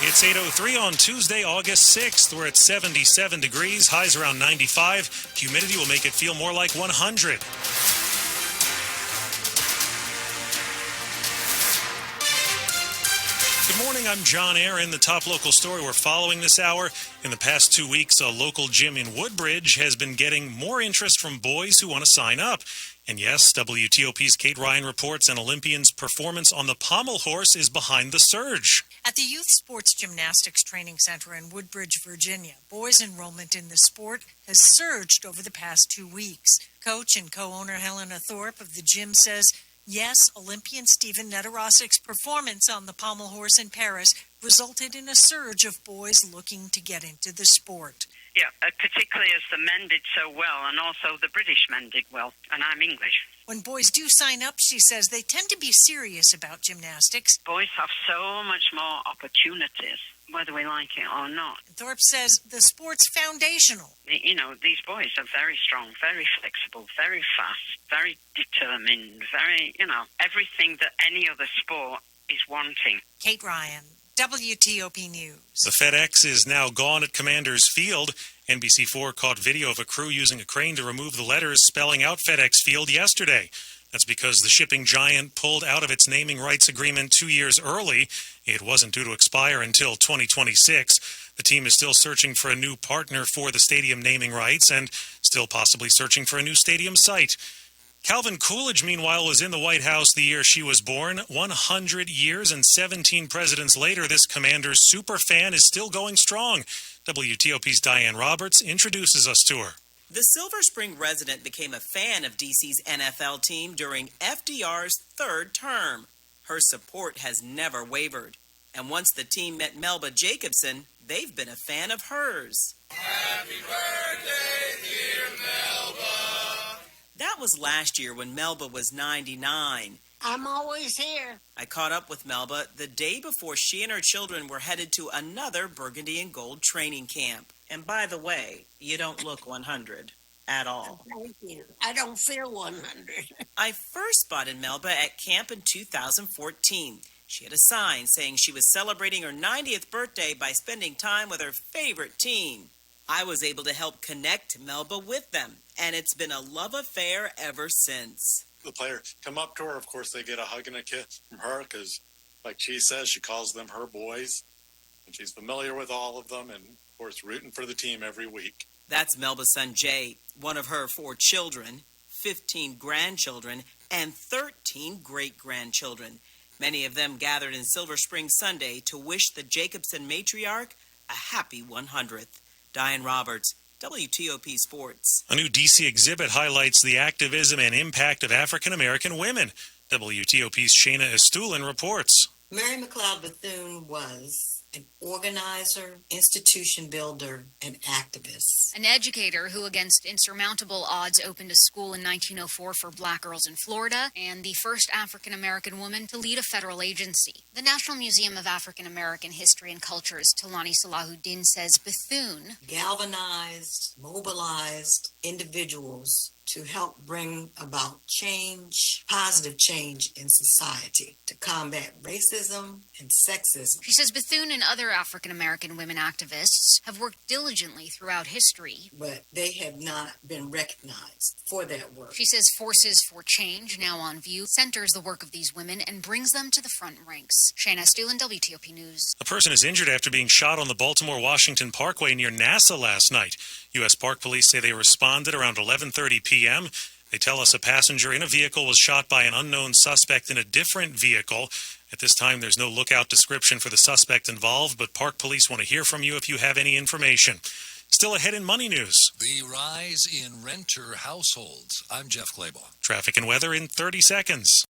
It's 8:03 on Tuesday, August 6th. We're at 77 degrees, highs around 95. Humidity will make it feel more like 100. Good morning, I'm John Aaron. The top local story we're following this hour. In the past 2 weeks, a local gym in Woodbridge has been getting more interest from boys who want to sign up. And yes, WTOP's Kate Ryan reports an Olympian's performance on the Pommel horse is behind the surge. At the Youth Sports Gymnastics Training Center in Woodbridge, Virginia, boys' enrollment in the sport has surged over the past 2 weeks. Coach and co-owner Helena Thorpe of the gym says, yes, Olympian Stephen Netarosic's performance on the Pommel horse in Paris resulted in a surge of boys looking to get into the sport. Yeah, particularly as the men did so well, and also the British men did well, and I'm English. When boys do sign up, she says, they tend to be serious about gymnastics. Boys have so much more opportunities, whether we like it or not. Thorpe says the sport's foundational. You know, these boys are very strong, very flexible, very fast, very determined, very, everything that any other sport is wanting. Kate Ryan, WTOP News. The FedEx is now gone at Commander's Field. NBC4 caught video of a crew using a crane to remove the letters spelling out FedEx Field yesterday. That's because the shipping giant pulled out of its naming rights agreement 2 years early. It wasn't due to expire until 2026. The team is still searching for a new partner for the stadium naming rights and still possibly searching for a new stadium site. Calvin Coolidge, meanwhile, was in the White House the year she was born. 100 years and 17 presidents later, this Commander's superfan is still going strong. WTOP's Diane Roberts introduces us to her. The Silver Spring resident became a fan of DC's NFL team during FDR's third term. Her support has never wavered. And once the team met Melba Jacobson, they've been a fan of hers. Happy birthday, dear Melba. That was last year when Melba was 99. I'm always here. I caught up with Melba the day before she and her children were headed to another Burgundy and Gold training camp. And by the way, you don't look 100 at all. Thank you. I don't feel 100. I first spotted Melba at camp in 2014. She had a sign saying she was celebrating her 90th birthday by spending time with her favorite team. I was able to help connect Melba with them, and it's been a love affair ever since. The players come up to her. Of course, they get a hug and a kiss from her because, like she says, she calls them her boys. And she's familiar with all of them and, of course, rooting for the team every week. That's Melba's son, Jay, one of her 4 children, 15 grandchildren, and 13 great-grandchildren. Many of them gathered in Silver Spring Sunday to wish the Jacobson matriarch a happy 100th. Diane Roberts, WTOP Sports. A new D.C. exhibit highlights the activism and impact of African-American women. WTOP's Shayna Estulin reports. Mary McLeod Bethune was an organizer, institution builder, and activist. An educator who, against insurmountable odds, opened a school in 1904 for black girls in Florida, and the first African-American woman to lead a federal agency. The National Museum of African-American History and Culture's Talani Salahuddin says Bethune galvanized, mobilized individuals to help bring about change, positive change in society, to combat racism and sexism. She says Bethune and other African-American women activists have worked diligently throughout history, but they have not been recognized for that work. She says Forces for Change, now on view, centers the work of these women and brings them to the front ranks. Shayna Estulin, WTOP News. A person is injured after being shot on the Baltimore-Washington Parkway near NASA last night. U.S. Park Police say they responded around 11:30 p.m. They tell us a passenger in a vehicle was shot by an unknown suspect in a different vehicle. At this time, there's no lookout description for the suspect involved, but Park Police want to hear from you if you have any information. Still ahead in Money News. The rise in renter households. I'm Jeff Claybaugh. Traffic and weather in 30 seconds.